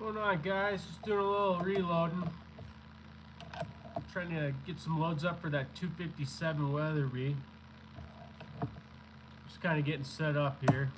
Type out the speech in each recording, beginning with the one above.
Going on, guys? Just doing a little reloading. Trying to get some loads up for that 257 Weatherby. Just kind of getting set up here.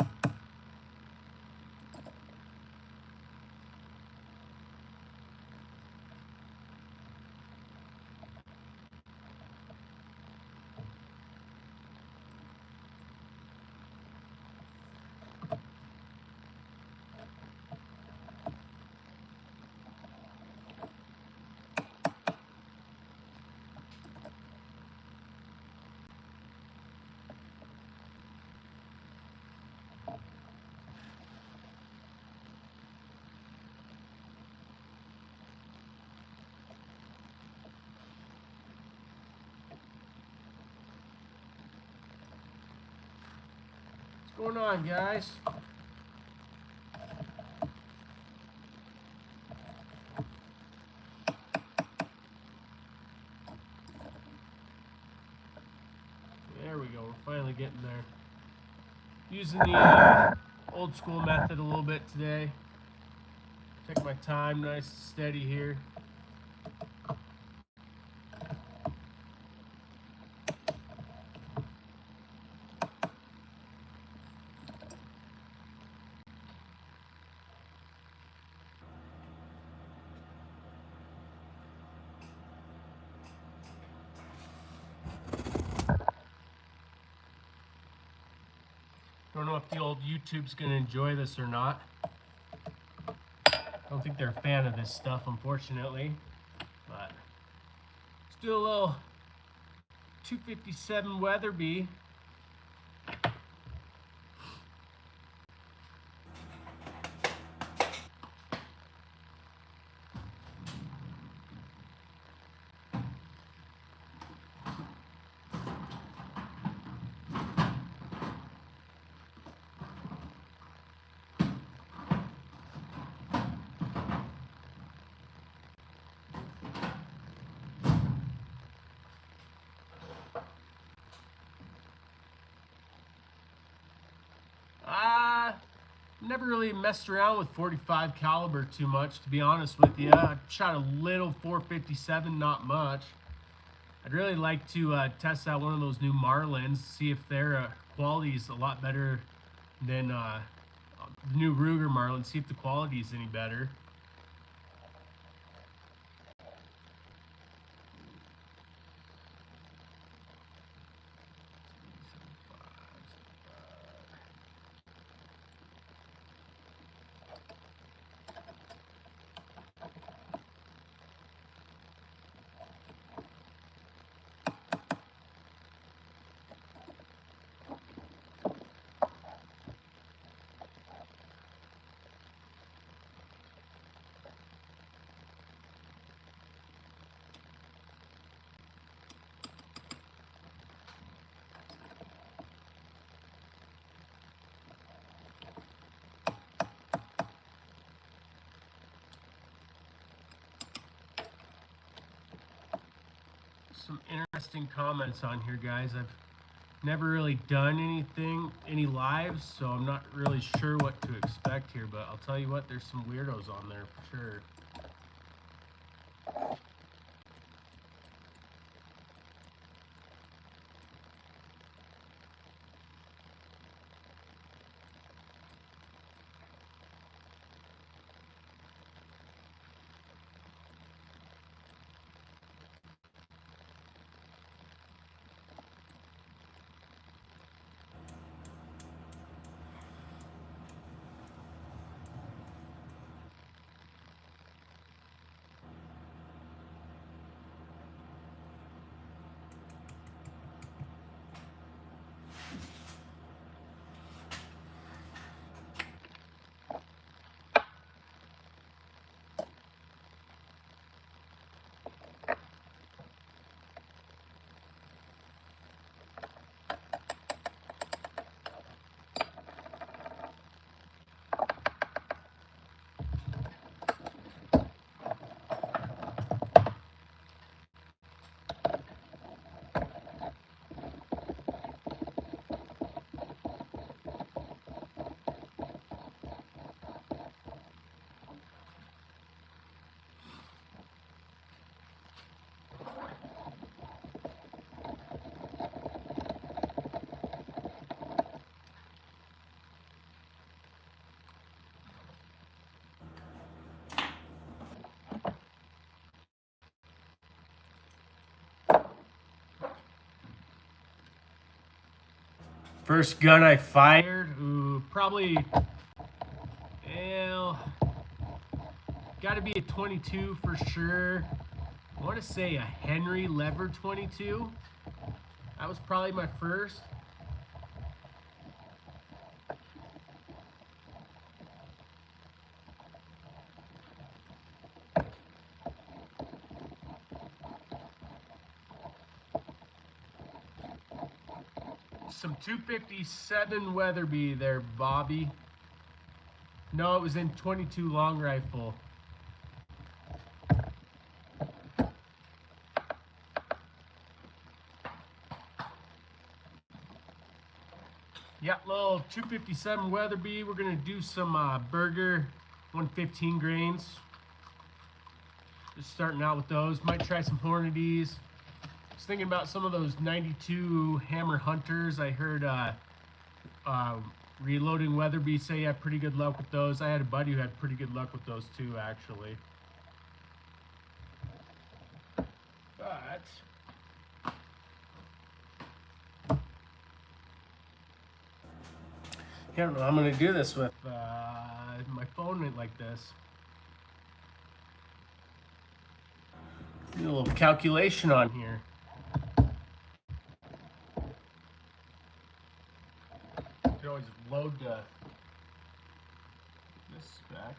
What's going on, guys? There we go. We're finally getting there. Using the old school method a little bit today. Take my time, nice and steady here. Don't know if the old YouTube's gonna enjoy this or not. I don't think they're a fan of this stuff, unfortunately. But let's do a little 257 Weatherby. Never really messed around with 45 caliber too much, to be honest with you. I've shot a little 457, not much. I'd really like to test out one of those new Marlins, see if their quality is a lot better than the new Ruger Marlin, see if the quality is any better. Some interesting comments on here, guys. I've never really done any lives, so I'm not really sure what to expect here, but I'll tell you what, there's some weirdos on there for sure. First gun I fired, ooh, probably, well, got to be a 22 for sure. I want to say a Henry Lever 22. That was probably my first. Some 257 Weatherby there, Bobby. No, it was in 22 long rifle. Yeah, little 257 Weatherby. We're gonna do some Burger 115 grains. Just starting out with those. Might try some Hornadies. I was thinking about some of those 92 Hammer Hunters. I heard Reloading Weatherby say you had pretty good luck with those. I had a buddy who had pretty good luck with those too, actually. But I don't know how I'm going to do this with my phone like this. Do a little calculation on here. You can always load this back.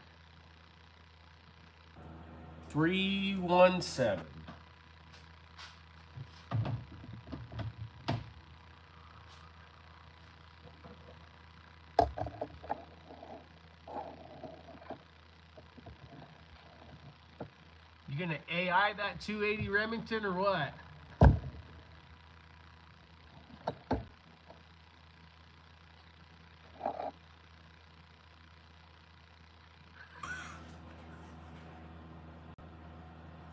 317. You gonna AI that 280 Remington or what?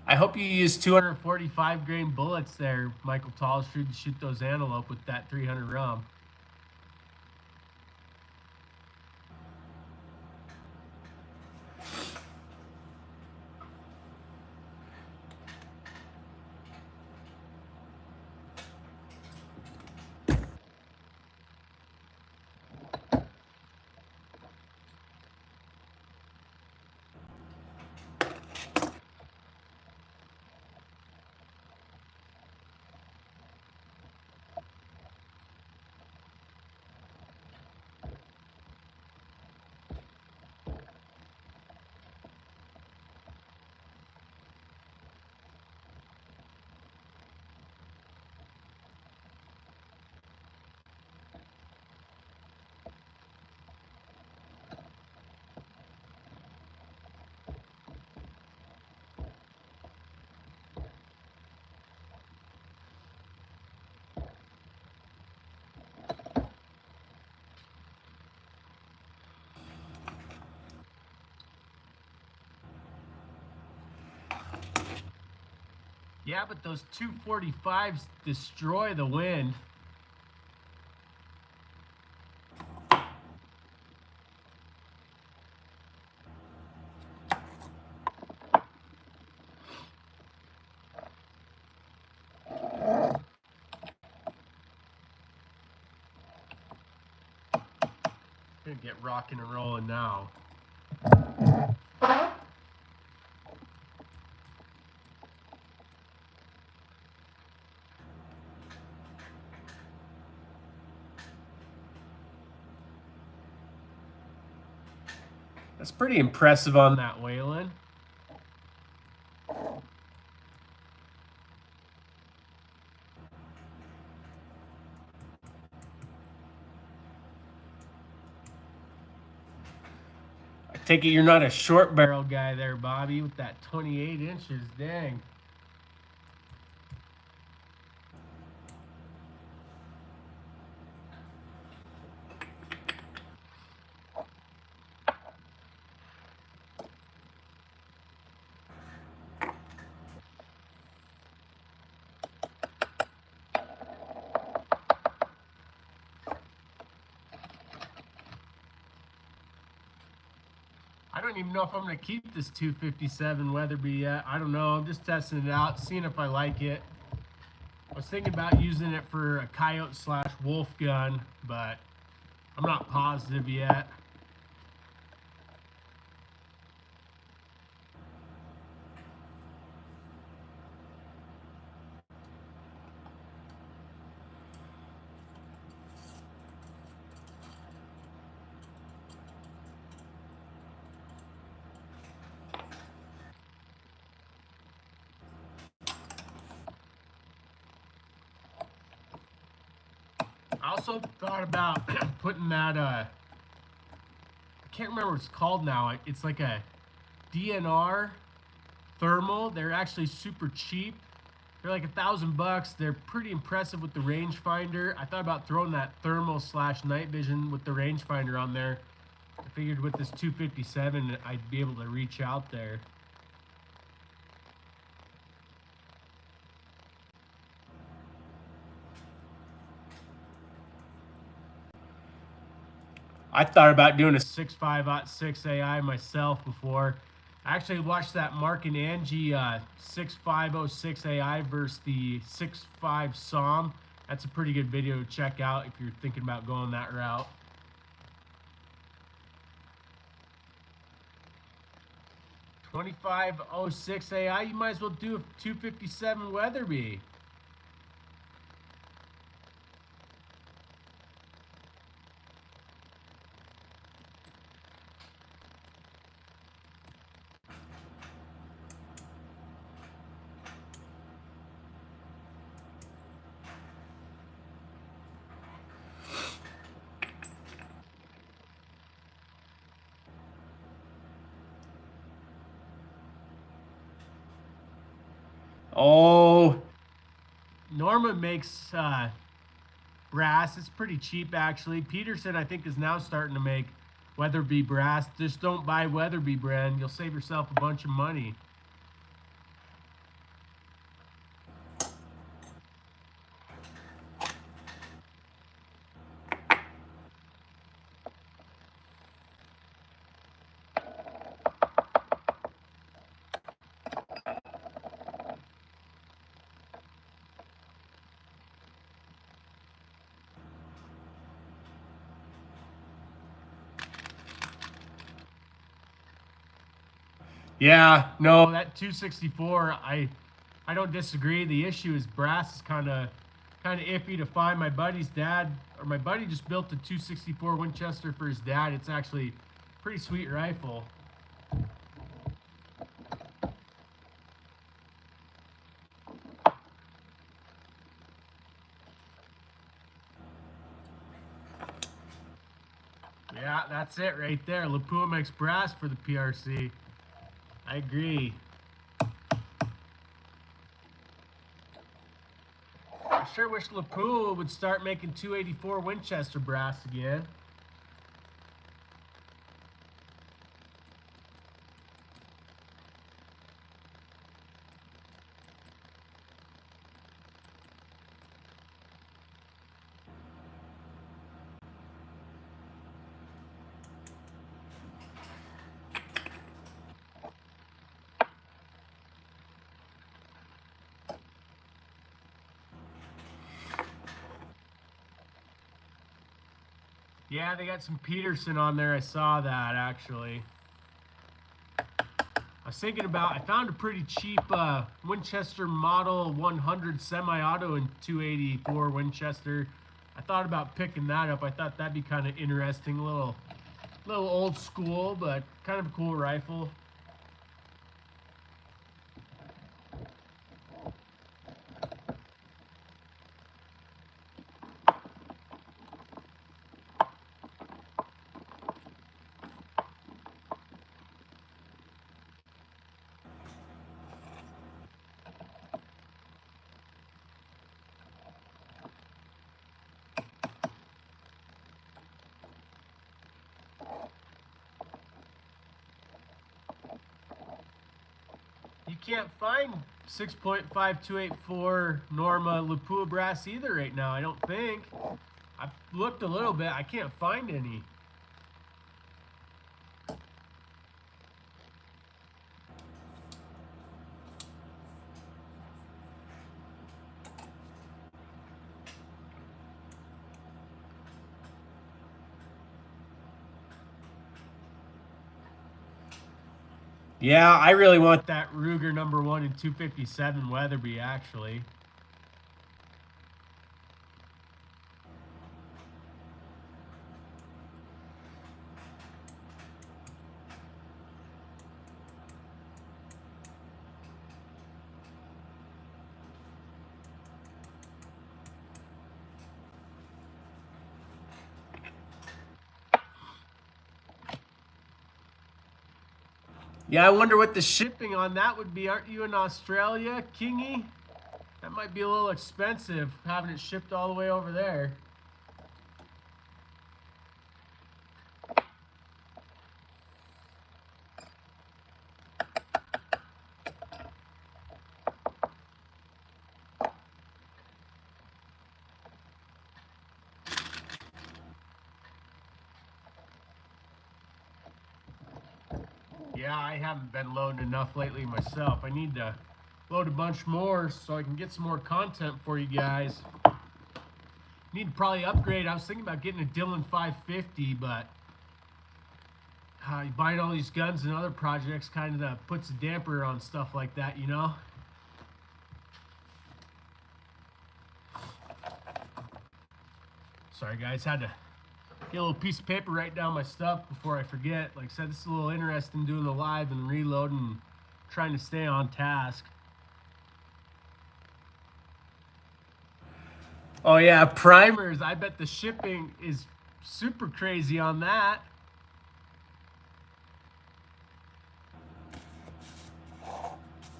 I hope you use 245 grain bullets there, Michael Tallstrud, to shoot those antelope with that 300 rum. Yeah, but those 245s destroy the wind. Gonna get rocking and rolling now. That's pretty impressive on that Whelen. I take it you're not a short barrel guy there, Bobby, with that 28 inches. Dang. I don't even know if I'm going to keep this 257 Weatherby yet. I don't know. I'm just testing it out, seeing if I like it. I was thinking about using it for a coyote slash wolf gun, but I'm not positive yet. I also thought about putting that, I can't remember what it's called now. It's like a DNR thermal. They're actually super cheap. They're like $1,000. They're pretty impressive with the rangefinder. I thought about throwing that thermal slash night vision with the rangefinder on there. I figured with this 257, I'd be able to reach out there. I thought about doing a 6.5-06 AI myself before. I actually watched that Mark and Angie 6.506 AI versus the 6.5 SOM. That's a pretty good video to check out if you're thinking about going that route. .2506 AI, you might as well do a 257 Weatherby. Oh, Norma makes brass. It's pretty cheap actually. Peterson, I think, is now starting to make Weatherby brass. Just don't buy Weatherby brand. You'll save yourself a bunch of money. Yeah, no, that 264, I don't disagree. The issue is brass is kind of iffy to find. My buddy's dad, or my buddy just built a 264 Winchester for his dad. It's actually a pretty sweet rifle. Yeah, that's it right there. Lapua makes brass for the PRC. I agree. I sure wish Lapua would start making 284 Winchester brass again. Yeah, they got some Peterson on there. I saw that actually. I was thinking about, I found a pretty cheap Winchester Model 100 semi-auto in 284 Winchester. I thought about picking that up. I thought that'd be kind of interesting, a little old school, but kind of a cool rifle. You can't find 6.5284 Norma Lapua brass either right now, I don't think. I've looked a little bit. I can't find any. Yeah, I really want that Ruger #1 in 257 Weatherby, actually. Yeah, I wonder what the shipping on that would be. Aren't you in Australia, Kingy? That might be a little expensive, having it shipped all the way over there. Yeah, I haven't been loading enough lately myself. I need to load a bunch more so I can get some more content for you guys. Need to probably upgrade. I was thinking about getting a Dillon 550, but buying all these guns and other projects kind of puts a damper on stuff like that, you know? Sorry guys, had to get a little piece of paper, write down my stuff before I forget. Like I said, this is a little interesting doing the live and reloading and trying to stay on task. Oh yeah, primers. I bet the shipping is super crazy on that.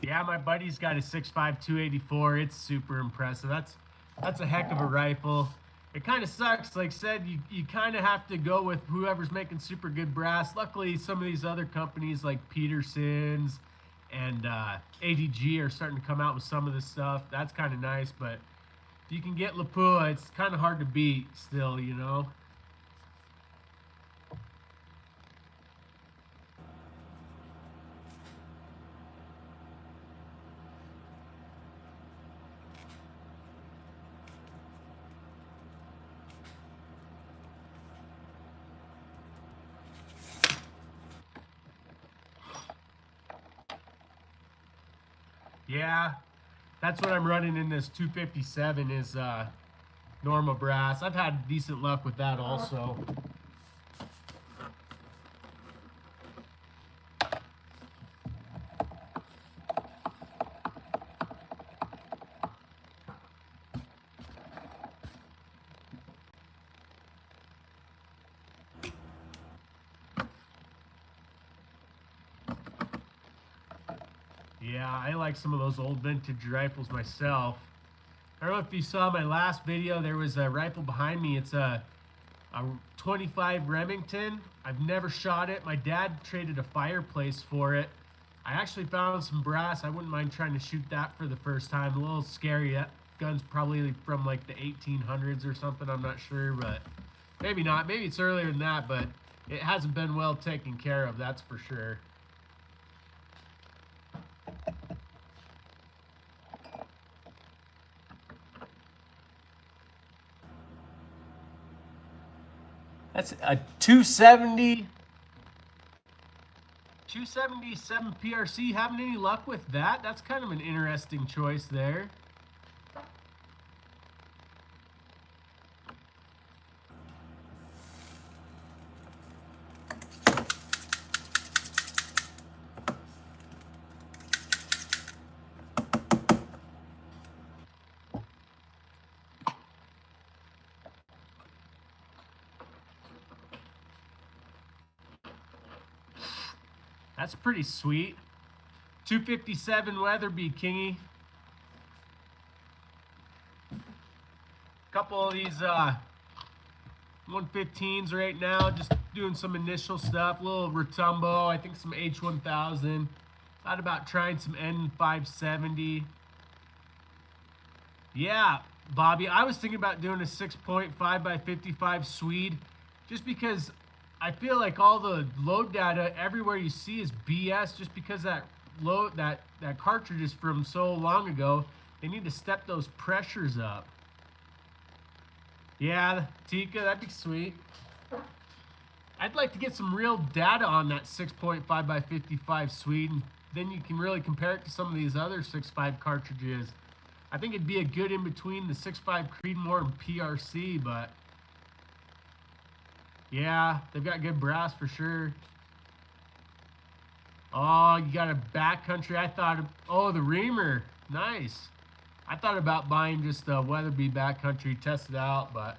Yeah, my buddy's got a 6.5 284. It's super impressive. That's a heck of a rifle. It kind of sucks. Like I said, you kind of have to go with whoever's making super good brass. Luckily, some of these other companies like Peterson's and ADG are starting to come out with some of this stuff. That's kind of nice, but if you can get Lapua, it's kind of hard to beat still, you know? Yeah, that's what I'm running in this 257 is Norma brass. I've had decent luck with that also. Yeah, I like some of those old vintage rifles myself. I don't know if you saw my last video, there was a rifle behind me. It's a 25 Remington. I've never shot it. My dad traded a fireplace for it. I actually found some brass. I wouldn't mind trying to shoot that for the first time. A little scary. That gun's probably from like the 1800s or something. I'm not sure, but maybe not. Maybe it's earlier than that, but it hasn't been well taken care of, that's for sure. That's a 270. 277 PRC. Having any luck with that? That's kind of an interesting choice there. That's pretty sweet. 257 Weatherby, Kingy. Couple of these 115s right now, just doing some initial stuff. A little Rotumbo, I think some H1000. Thought about trying some N570. Yeah, Bobby, I was thinking about doing a 6.5 by 55 Swede, just because I feel like all the load data everywhere you see is BS, just because that cartridge is from so long ago. They need to step those pressures up. Yeah, Tika, that'd be sweet. I'd like to get some real data on that 6.5 by 55 Sweden. Then you can really compare it to some of these other 6.5 cartridges. I think it'd be a good in between the 6.5 Creedmoor and PRC, but yeah, they've got good brass for sure. Oh, you got a backcountry. I thought, oh, the Reamer, nice. I thought about buying just a Weatherby backcountry, test it out, but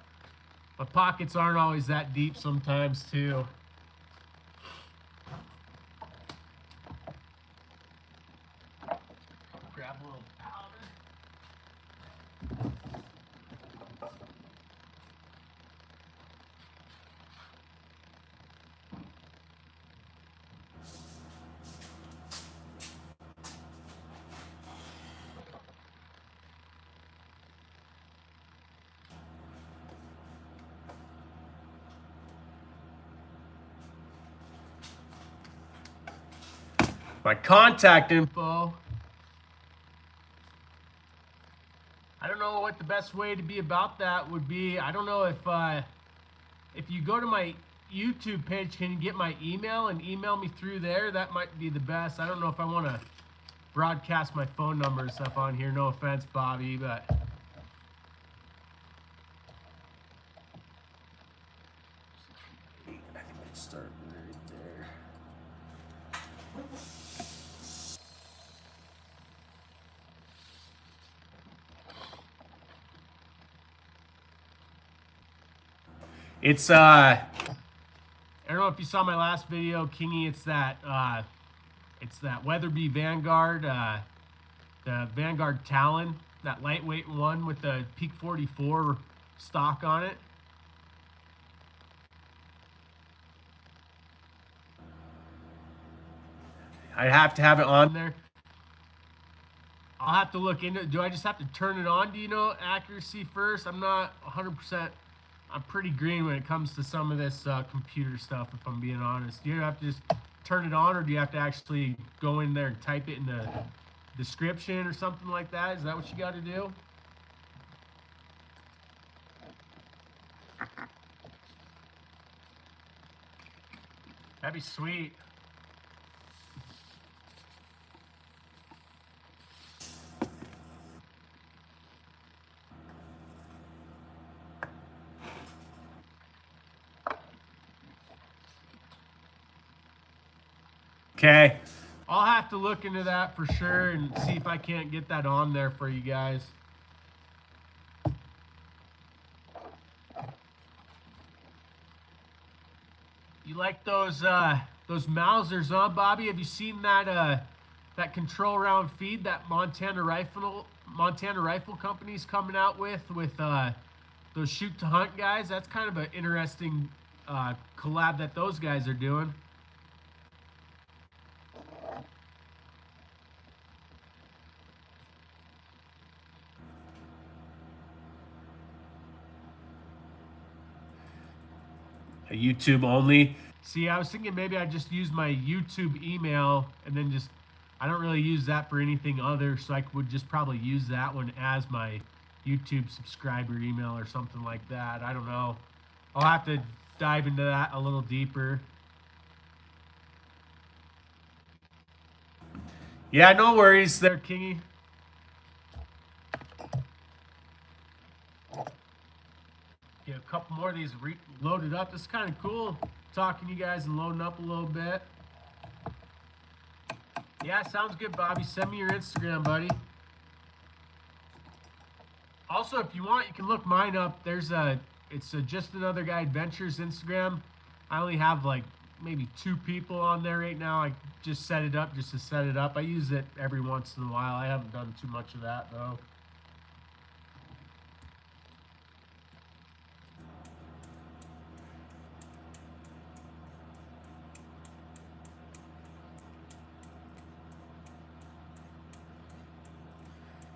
my pockets aren't always that deep sometimes too. Grab a little powder. My contact info. I don't know what the best way to be about that would be. I don't know if you go to my YouTube page, can you get my email and email me through there? That might be the best. I don't know if I want to broadcast my phone number and stuff on here. No offense, Bobby, but I think let's start right there. It's I don't know if you saw my last video, Kingy. It's that Weatherby Vanguard, the Vanguard Talon, that lightweight one with the Peak 44 stock on it. I have to have it on there. I'll have to look into it. Do I just have to turn it on? Do you know accuracy first? I'm not 100%. I'm pretty green when it comes to some of this computer stuff, if I'm being honest. Do you have to just turn it on, or do you have to actually go in there and type it in the description or something like that? Is that what you got to do? That'd be sweet. Okay, I'll have to look into that for sure and see if I can't get that on there for you guys. You like those Mausers, huh, Bobby? Have you seen that that control round feed that Montana Rifle Company's coming out with those shoot to hunt guys? That's kind of an interesting collab that those guys are doing. A YouTube only. See, I was thinking maybe I just use my YouTube email and then just, I don't really use that for anything other, so I would just probably use that one as my YouTube subscriber email or something like that. I don't know. I'll have to dive into that a little deeper. Yeah, no worries there, Kingy. Get a couple more of these loaded up. This is kind of cool, talking to you guys and loading up a little bit. Yeah, sounds good, Bobby. Send me your Instagram, buddy. Also, if you want, you can look mine up. It's Just Another Guy Adventures Instagram. I only have like maybe 2 people on there right now. I just set it up just to set it up. I use it every once in a while. I haven't done too much of that though.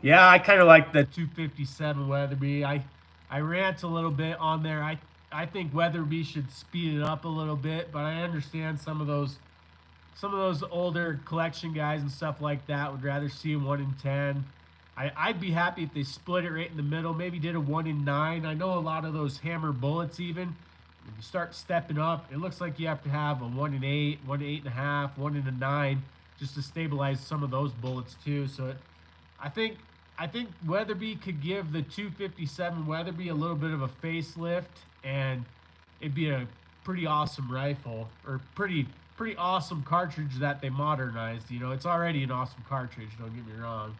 Yeah, I kind of like the 257 Weatherby. I rant a little bit on there. I think Weatherby should speed it up a little bit, but I understand some of those older collection guys and stuff like that would rather see a 1 in 10. I'd be happy if they split it right in the middle, maybe did a 1 in 9. I know a lot of those Hammer bullets even If you start stepping up, it looks like you have to have a 1 in 8, 1 in 8.5, 1 in a 9, just to stabilize some of those bullets too. So I think I think Weatherby could give the 257 Weatherby a little bit of a facelift, and it'd be a pretty awesome rifle, or pretty awesome cartridge that they modernized. You know, it's already an awesome cartridge. Don't get me wrong.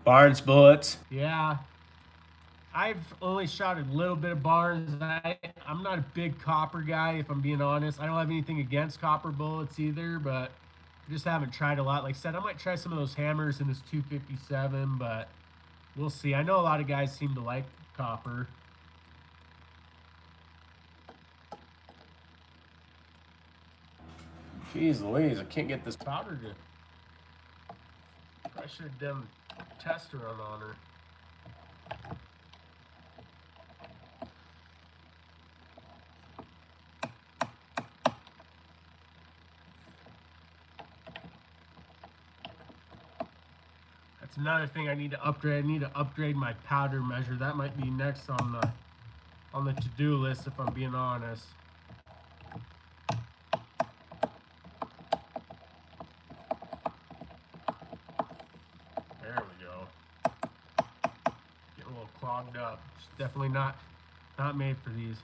Barnes bullets. Yeah, I've only shot a little bit of Barnes. I'm not a big copper guy, if I'm being honest. I don't have anything against copper bullets either, but I just haven't tried a lot. Like I said, I might try some of those hammers in this 257, but we'll see. I know a lot of guys seem to like copper. Jeez Louise, I can't get this. Powder to. I should have done a test run on her. That's another thing I need to upgrade. I need to upgrade my powder measure. That might be next on the to-do list, if I'm being honest. There we go. Getting a little clogged up. It's definitely not made for these.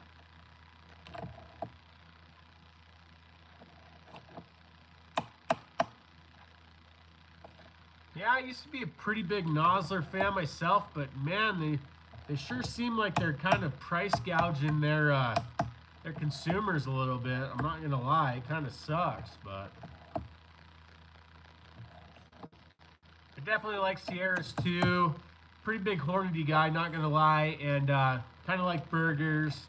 Yeah, I used to be a pretty big Nosler fan myself, but man, they sure seem like they're kind of price gouging their consumers a little bit. I'm not gonna lie, it kind of sucks, but I definitely like Sierras too. Pretty big Hornady guy, not gonna lie, and kind of like Burgers.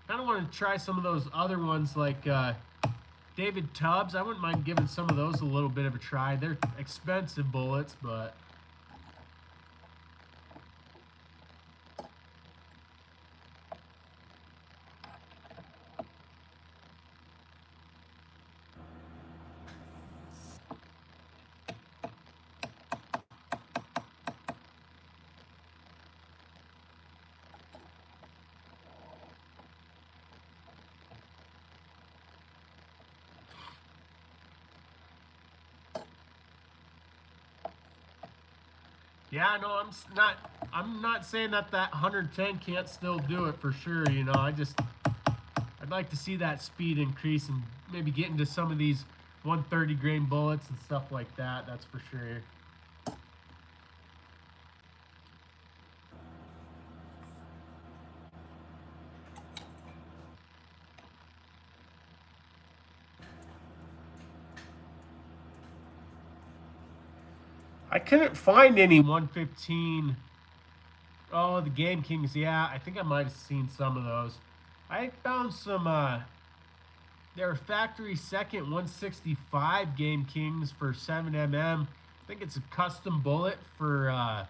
Kind of want to try some of those other ones like David Tubbs. I wouldn't mind giving some of those a little bit of a try. They're expensive bullets, but yeah, no, I'm not saying that 110 can't still do it for sure. You know, I'd like to see that speed increase and maybe get into some of these 130 grain bullets and stuff like that. That's for sure. I couldn't find any 115. Oh, the Game Kings. Yeah, I think I might have seen some of those. I found some, they were factory second 165 Game Kings for 7mm. I think it's a custom bullet for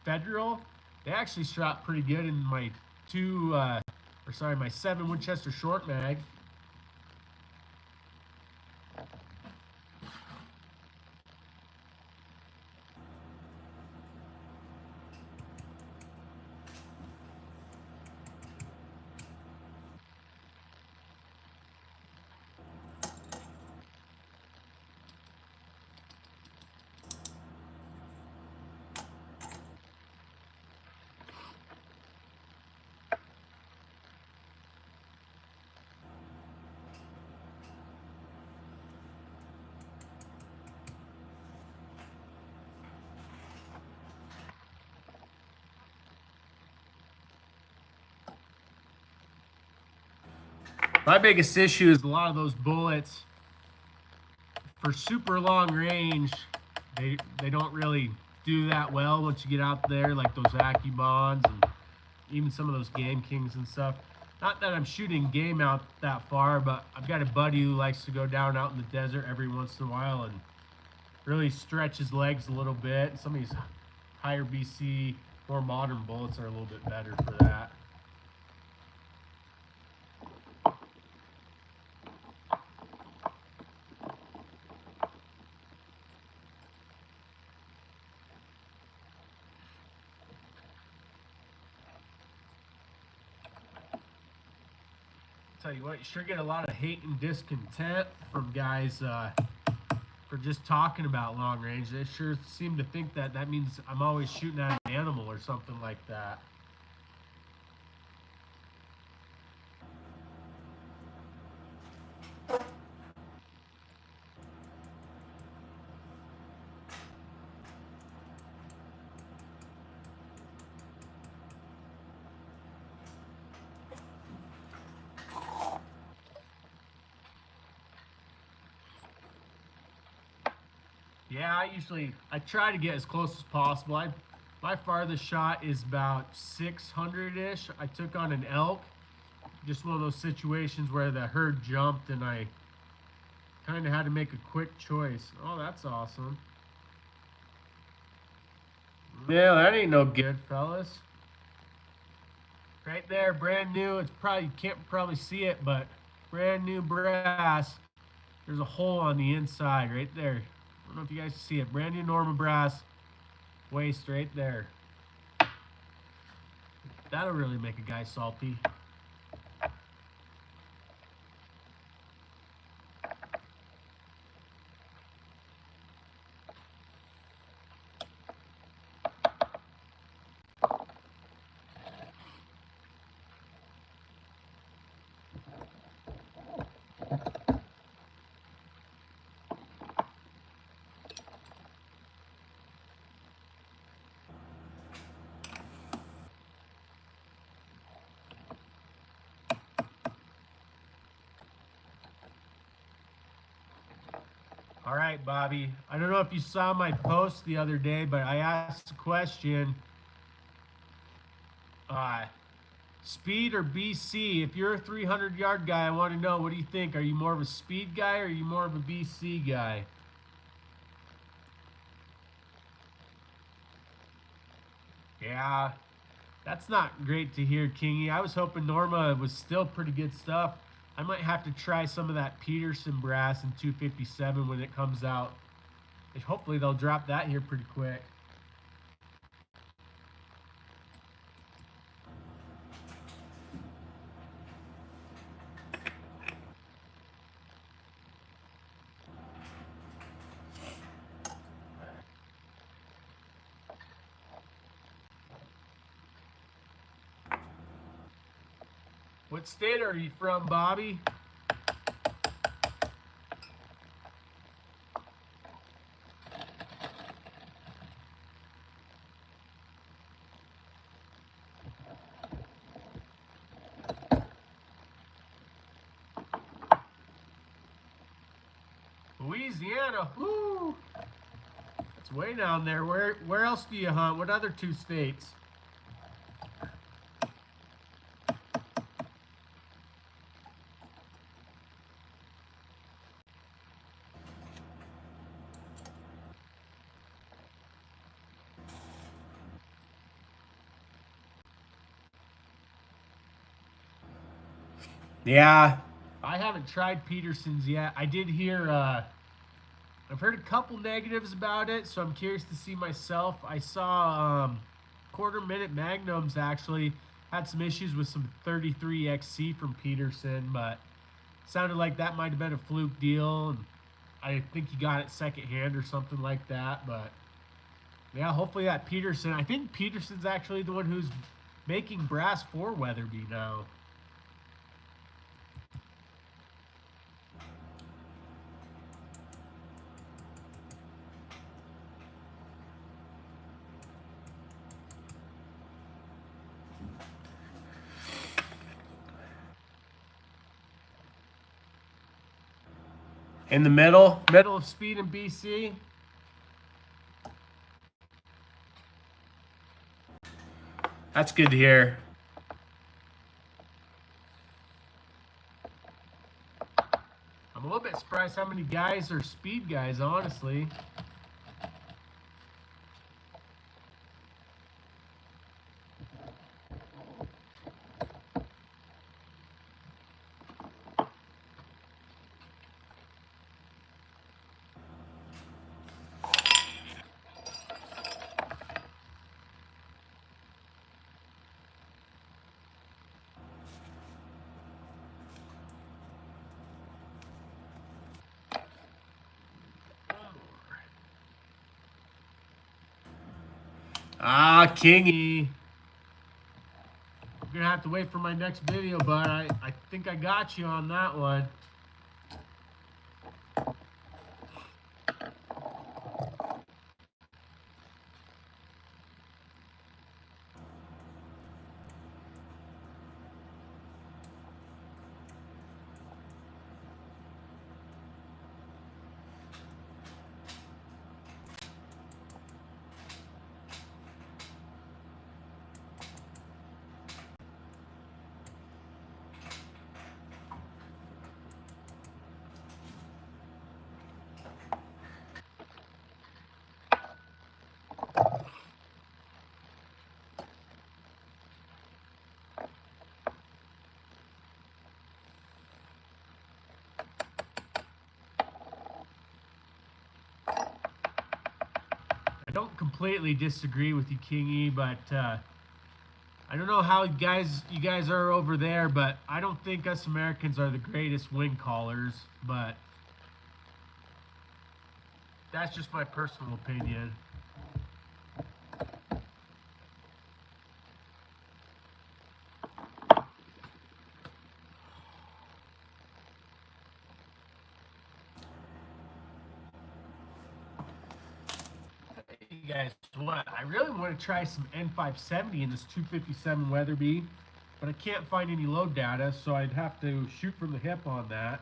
Federal. They actually shot pretty good in my my 7 Winchester short mag. My biggest issue is a lot of those bullets for super long range, they don't really do that well once you get out there, like those AccuBonds and even some of those Game Kings and stuff. Not that I'm shooting game out that far, but I've got a buddy who likes to go down out in the desert every once in a while and really stretch his legs a little bit. Some of these higher BC, more modern bullets are a little bit better for that. Tell you what, you sure get a lot of hate and discontent from guys for just talking about long range. They sure seem to think that that means I'm always shooting at an animal or something like that. Yeah, I try to get as close as possible. My farthest shot is about 600-ish. I took on an elk. Just one of those situations where the herd jumped and I kind of had to make a quick choice. Oh, that's awesome. Yeah, that ain't no good. Good, fellas. Right there, brand new. It's probably, you can't probably see it, but brand new brass. There's a hole on the inside right there. I don't know if you guys can see it. Brand new Norma brass waist right there. That'll really make a guy salty. All right, Bobby. I don't know if you saw my post the other day, but I asked a question. Speed or BC? If you're a 300-yard guy, I want to know, what do you think? Are you more of a speed guy or are you more of a BC guy? Yeah, that's not great to hear, Kingy. I was hoping Norma was still pretty good stuff. I might have to try some of that Peterson brass in 257 when it comes out. Hopefully they'll drop that here pretty quick. What state are you from, Bobby? Louisiana. Whoo! That's way down there. Where else do you hunt? What other two states? Yeah. I haven't tried Peterson's yet. I did hear, I've heard a couple negatives about it, so I'm curious to see myself. I saw quarter-minute Magnums actually had some issues with some 33 XC from Peterson, but sounded like that might have been a fluke deal, and I think he got it secondhand or something like that. But yeah, hopefully that Peterson. I think Peterson's actually the one who's making brass for Weatherby now. In the middle. Middle of speed in BC. That's good to hear. I'm a little bit surprised how many guys are speed guys, honestly. Ah, Kingy. I'm gonna have to wait for my next video, but I think I got you on that one. I don't completely disagree with you, Kingy, but I don't know how you guys are over there, but I don't think us Americans are the greatest wing callers, but that's just my personal opinion. You guys, what? I really want to try some N570 in this 257 Weatherby, but I can't find any load data, so I'd have to shoot from the hip on that,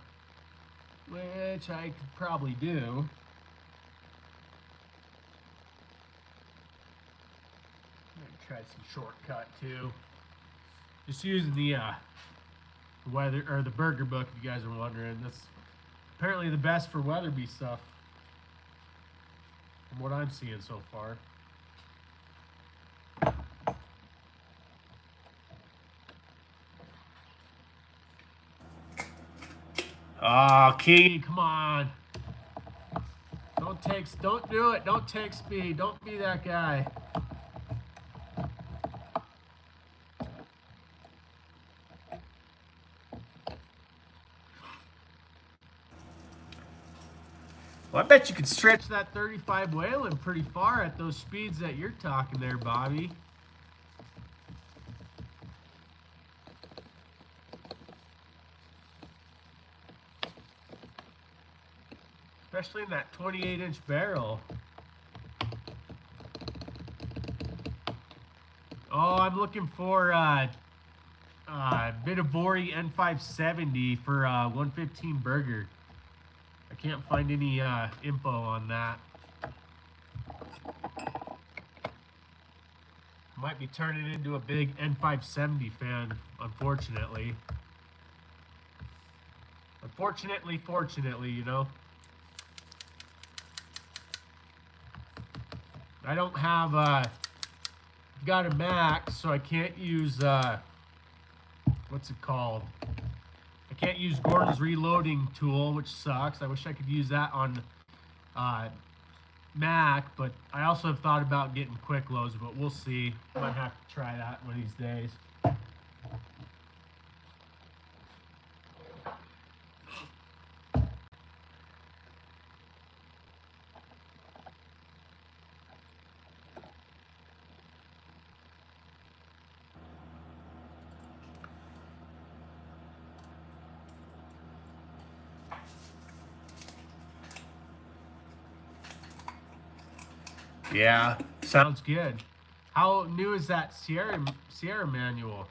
which I could probably do. Try some shortcut too. Just using the weather or the burger book, if you guys are wondering. That's apparently the best for Weatherby stuff, from what I'm seeing so far. Ah, King. Come on. Don't do it. Don't take speed. Don't be that guy. Well, I bet you could stretch Stretch that 35 Whelen pretty far at those speeds that you're talking there, Bobby. Especially in that 28-inch barrel. Oh, I'm looking for Vitavori N570 for 115 burger. I can't find any info on that. Might be turning into a big N570 fan, unfortunately. Fortunately, you know. I don't have got a Mac, so I can't use what's it called? I can't use Gordon's reloading tool, which sucks. I wish I could use that on Mac, but I also have thought about getting quick loads, but we'll see. Might have to try that one of these days. Yeah. Sounds good. How new is that Sierra manual?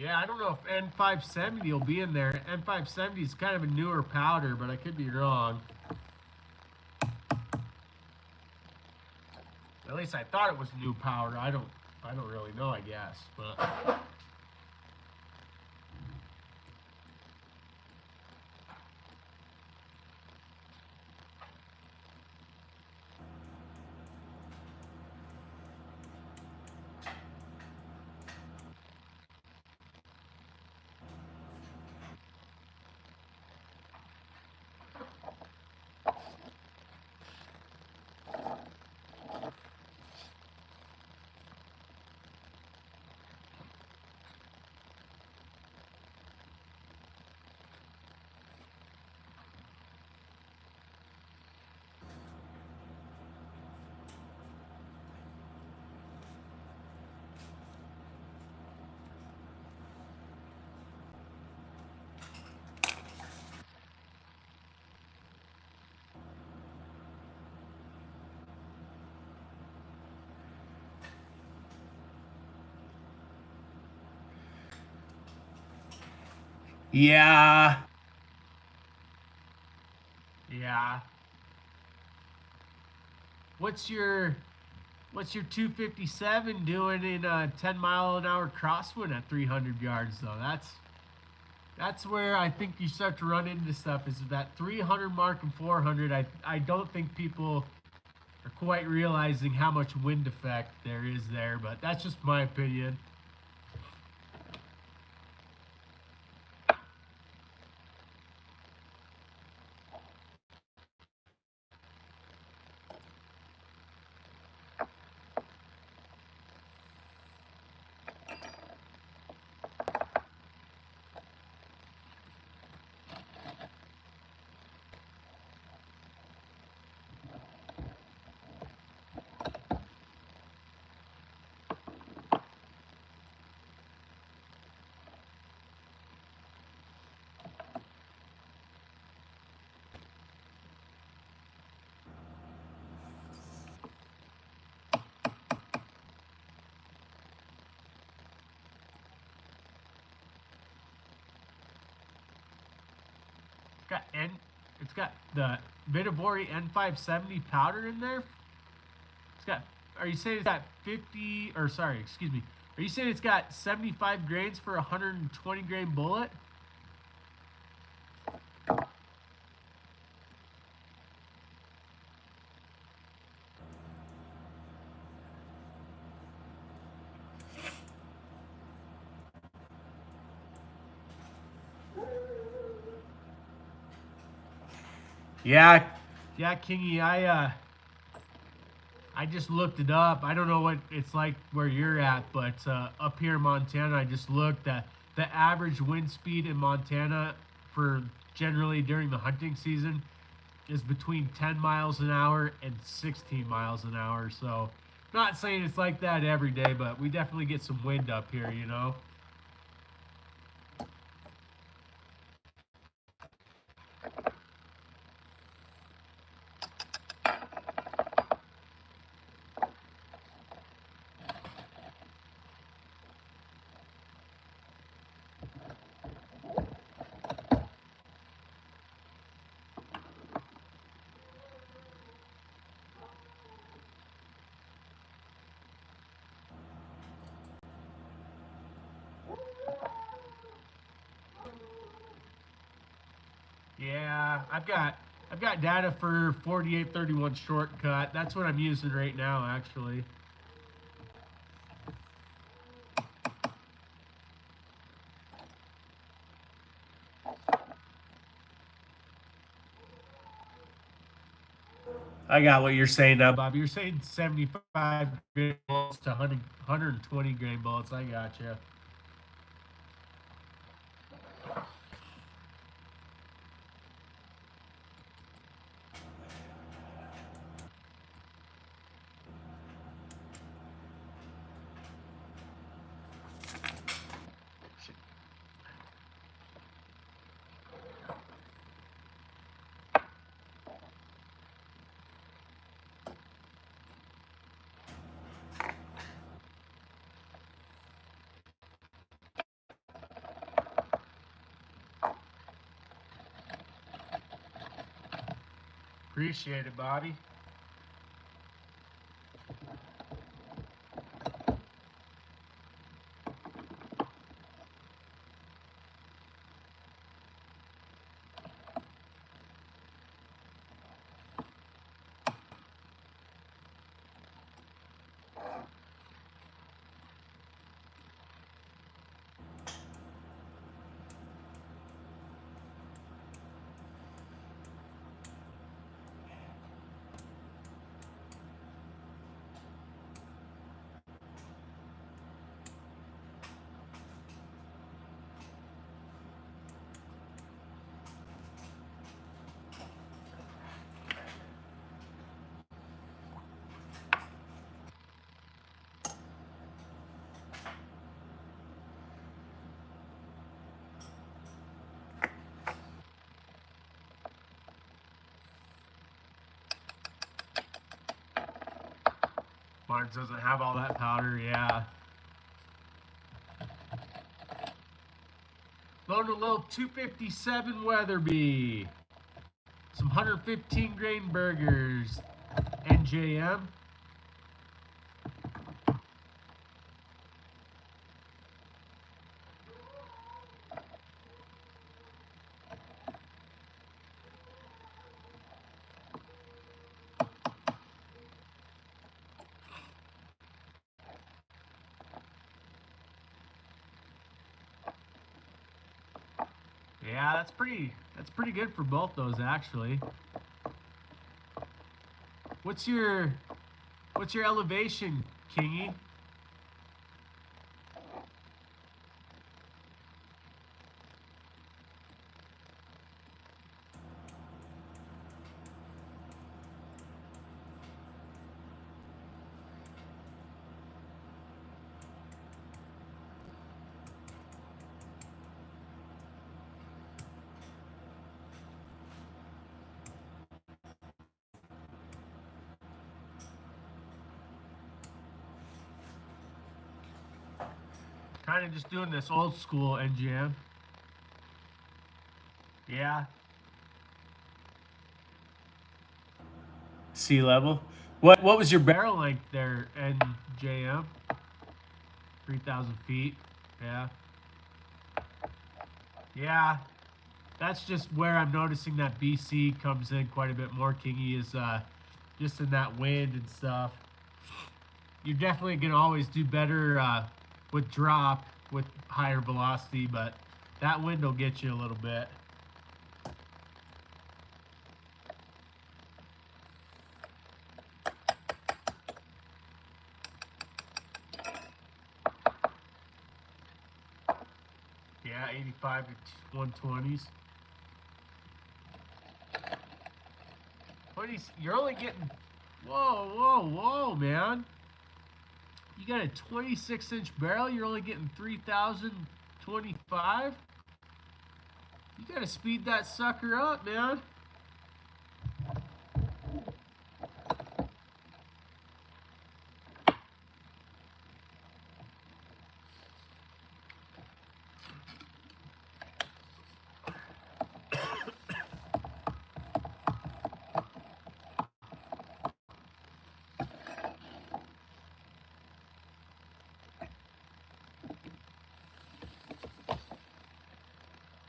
Yeah, I don't know if N570 will be in there. N570 is kind of a newer powder, but I could be wrong. At least I thought it was new powder. I don't really know, I guess. But Yeah. Yeah. What's your 257 doing in a 10-mile-an-hour crosswind at 300 yards though? That's where I think you start to run into stuff, is that 300 mark and 400. I don't think people are quite realizing how much wind effect there is there, but that's just my opinion. It's got the Vitabori N570 powder in there. It's got. Are you saying it's got 50? Or sorry, excuse me. Are you saying it's got 75 grains for a 120 grain bullet? Yeah. Yeah, Kingy. I just looked it up. I don't know what it's like where you're at, but up here in Montana, I just looked at the average wind speed in Montana for generally during the hunting season is between 10 miles an hour and 16 miles an hour. So, not saying it's like that every day, but we definitely get some wind up here, you know? Yeah, I've got data for 4831 shortcut. That's what I'm using right now, actually. I got what you're saying now, Bob, you're saying 75 grain bullets to 120 grain bullets. I got you. Appreciate it, Bobby. Barnes doesn't have all that powder, yeah. Going to a little 257 Weatherby. Some 115 grain burgers. NJM. Yeah, that's pretty good for both those actually. What's your elevation, Kingy? Kind of just doing this old school NGM. Yeah. Sea level. What was your Barrel length there, NJM? 3,000 feet. Yeah. Yeah. That's just where I'm noticing that BC comes in quite a bit more, Kingy, is just in that wind and stuff. You're definitely going to always do better with drop, with higher velocity, but that wind will get you a little bit. Yeah, 85 to 120s. You're only getting, whoa, man. You got a 26-inch barrel, you're only getting 3,025? You gotta speed that sucker up, man.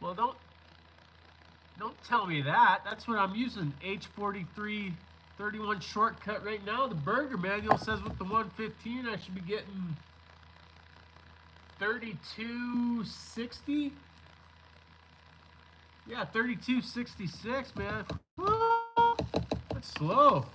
Well, don't tell me that. That's what I'm using. H43 31 shortcut right now. The burger manual says with the 115 I should be getting 3260. Yeah, 3266, man. Woo! That's slow.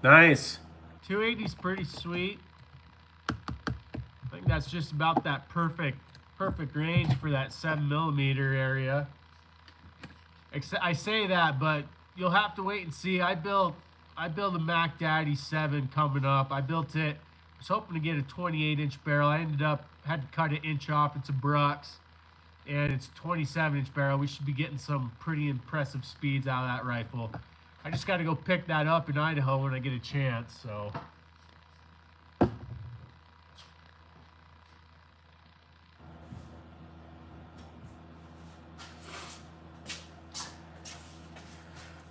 Nice. 280 is pretty sweet. I think that's just about that perfect range for that 7mm area. I say that, but you'll have to wait and see. I built a Mac Daddy 7 coming up. I built it. I was hoping to get a 28-inch barrel. I ended up had to cut an inch off. It's a Brux, and it's a 27-inch barrel. We should be getting some pretty impressive speeds out of that rifle. I just got to go pick that up in Idaho when I get a chance. So. I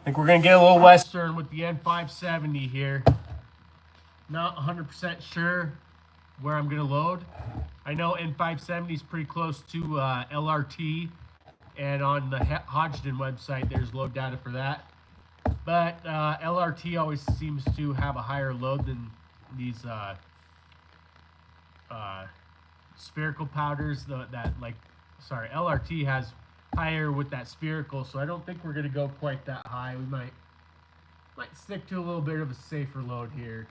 think we're gonna get a little west. Western with the N570 here. Not 100% sure where I'm gonna load. I know N570 is pretty close to LRT, and on the Hodgdon website there's load data for that. But LRT always seems to have a higher load than these spherical powders. LRT has higher with that spherical, so I don't think we're gonna go quite that high. We might stick to a little bit of a safer load here.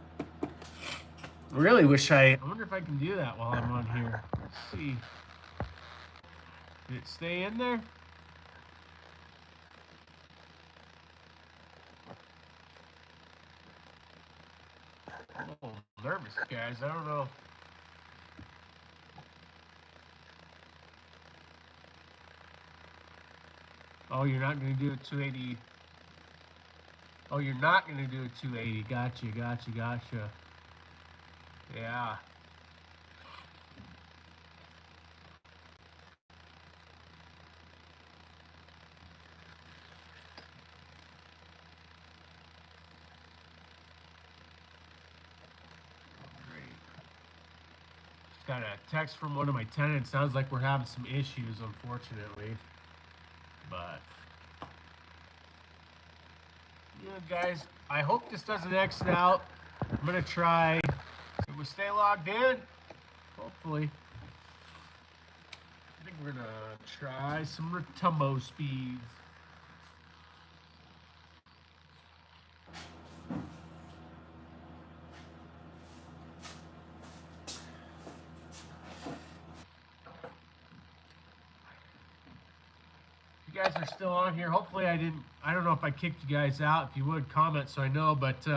I really wish I wonder if I can do that while I'm on here. Let's see. Did it stay in there? I'm a little nervous, guys. I don't know. Oh, you're not going to do a 280. Oh, you're not going to do a 280. Gotcha. Yeah. Just got a text from one of my tenants. Sounds like we're having some issues, unfortunately. But yeah, guys, I hope this doesn't exit out. I'm gonna try. If we stay logged in, hopefully. I think we're gonna try some Rottumbo speeds. You guys are still on here. Hopefully I don't know if I kicked you guys out. If you would comment so I know, but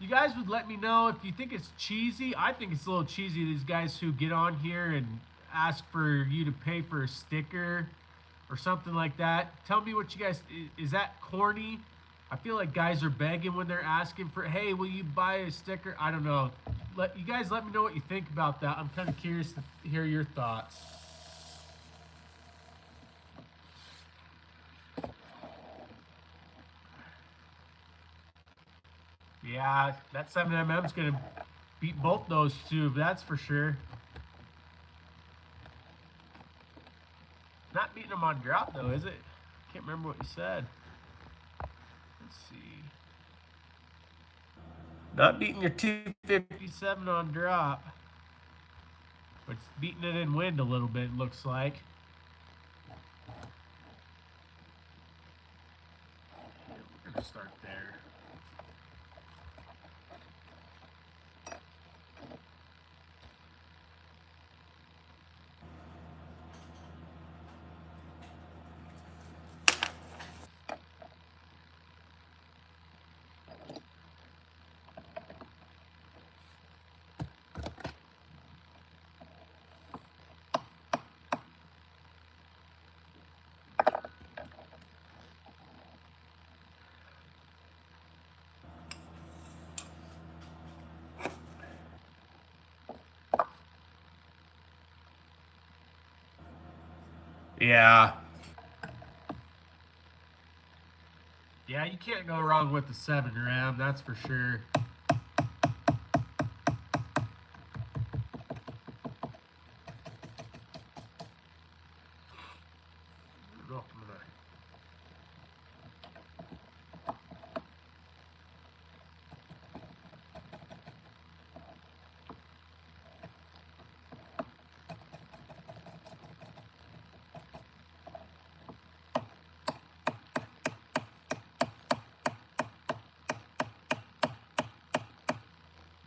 you guys would let me know if you think it's cheesy. I think it's a little cheesy, these guys who get on here and ask for you to pay for a sticker or something like that. Tell me what you guys, is that corny? I feel like guys are begging when they're asking for, hey, will you buy a sticker? I don't know. You guys let me know what you think about that. I'm kind of curious to hear your thoughts. Yeah, that 7mm is going to beat both those two, that's for sure. Not beating them on drop, though, is it? Can't remember what you said. Let's see. not beating your 250. 57 on drop. But it's beating it in wind a little bit, looks like. Yeah, we're going to start there. Yeah. Yeah, you can't go wrong with the 7 Ram, that's for sure.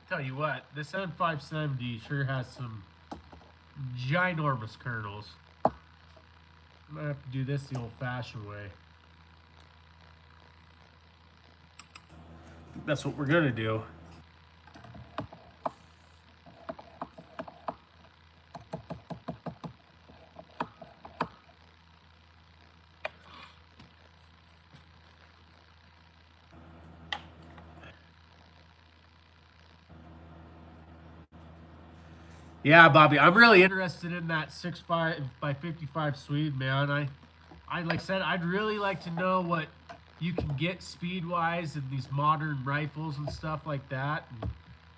Tell you what, this M570 sure has some ginormous kernels. I'm gonna have to do this the old-fashioned way. That's what we're gonna do. Yeah, Bobby, I'm really interested in that 6.5 by 55 Swede, man. I like I said, I'd really like to know what you can get speed-wise in these modern rifles and stuff like that. And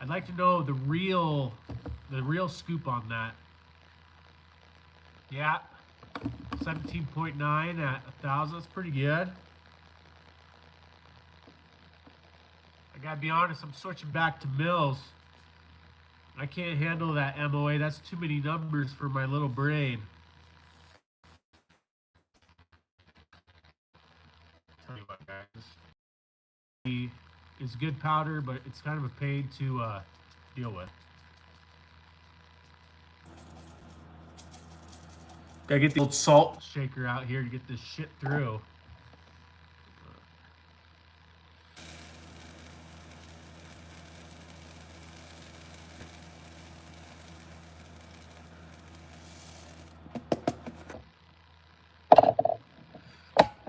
I'd like to know the real scoop on that. Yeah, 17.9 at 1,000. That's pretty good. I gotta be honest, I'm switching back to Mills. I can't handle that MOA. That's too many numbers for my little brain. Tell you what, guys. Is good powder, but it's kind of a pain to deal with. Gotta get the old salt shaker out here to get this shit through.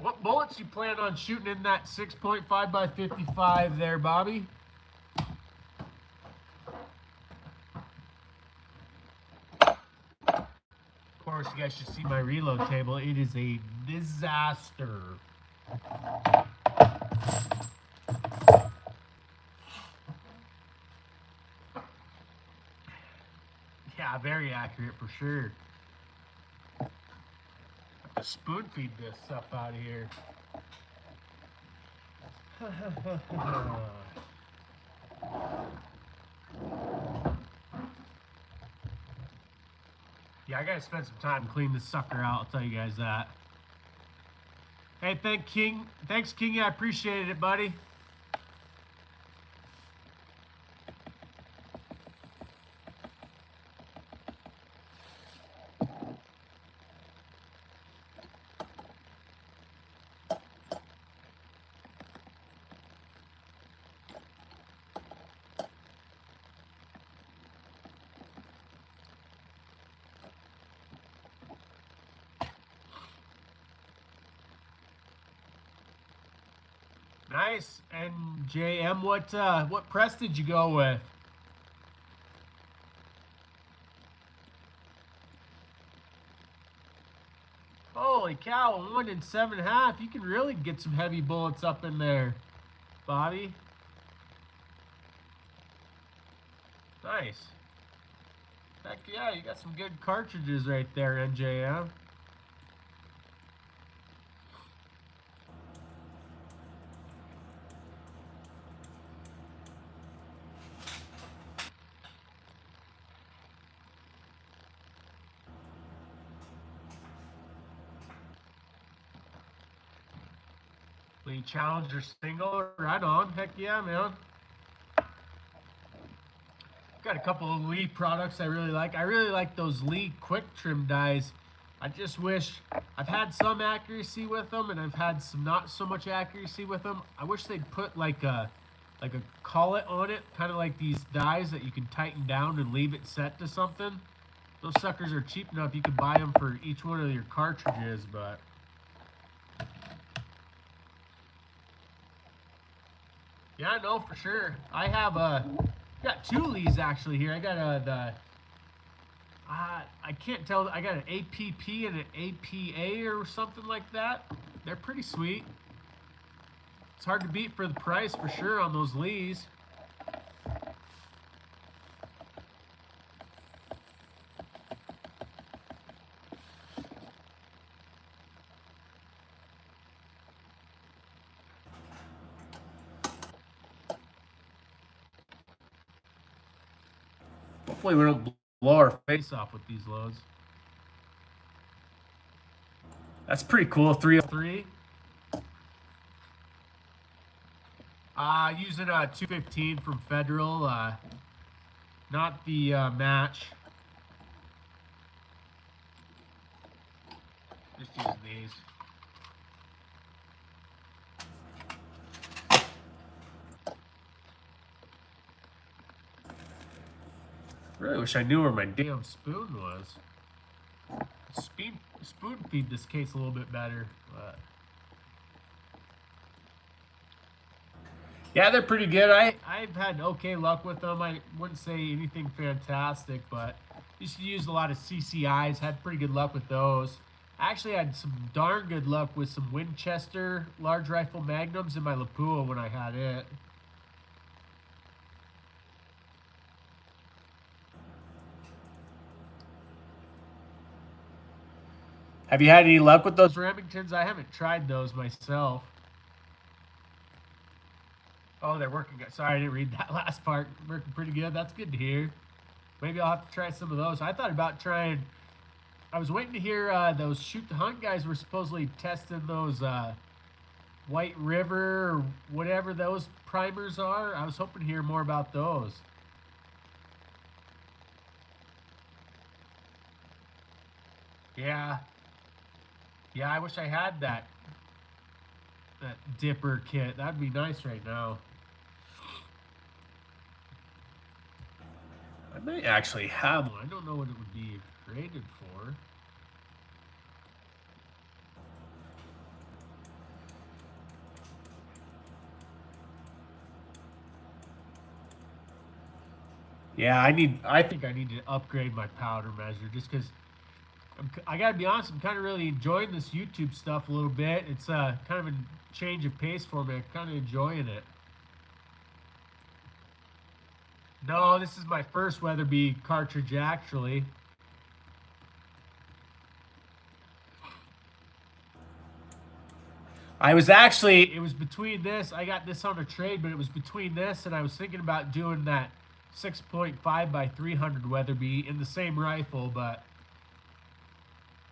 What bullets you plan on shooting in that 6.5 by 55 there, Bobby? Of course, you guys should see my reload table. It is a disaster. Yeah, very accurate for sure. Have to spoon feed this stuff out of here. Yeah, I gotta spend some time cleaning this sucker out, I'll tell you guys that. Hey, thanks King, I appreciate it, buddy. Nice. And JM, what press did you go with? Holy cow, 1 and 7.5. You can really get some heavy bullets up in there, Bobby. Nice. Heck yeah, you got some good cartridges right there, NJM. Lee Challenger single, right on. Heck yeah, man. Got a couple of Lee products I really like. I really like those Lee quick trim dies. I just wish, I've had some accuracy with them and I've had some not so much accuracy with them. I wish they'd put like a collet on it, kind of like these dies that you can tighten down and leave it set to something. Those suckers are cheap enough, you can buy them for each one of your cartridges, but yeah, no, for sure. I have got two Lees actually here. I got I can't tell. I got an APP and an APA or something like that. They're pretty sweet. It's hard to beat for the price for sure on those Lees. Hopefully we don't blow our face off with these loads. That's pretty cool. 303. Using a 215 from Federal. Not the match. Just using these. Really wish I knew where my damn spoon was. Spoon feed this case a little bit better. But yeah, they're pretty good. I've had okay luck with them. I wouldn't say anything fantastic, but used to use a lot of CCIs. Had pretty good luck with those. I actually had some darn good luck with some Winchester large rifle magnums in my Lapua when I had it. Have you had any luck with those Remingtons? I haven't tried those myself. Oh, they're working good. Sorry, I didn't read that last part. Working pretty good. That's good to hear. maybe I'll have to try some of those. I thought about trying. I was waiting to hear those Shoot to Hunt guys were supposedly testing those White River or whatever those primers are. I was hoping to hear more about those. Yeah. Yeah, I wish I had that dipper kit. That'd be nice right now. I may actually have one. I don't know what it would be rated for. Yeah, I think I need to upgrade my powder measure just because I gotta be honest. I'm kind of really enjoying this YouTube stuff a little bit. It's kind of a change of pace for me. I'm kind of enjoying it. No, this is my first Weatherby cartridge actually. It was between this. I got this on a trade, but it was between this and I was thinking about doing that 6.5 by 300 Weatherby in the same rifle, but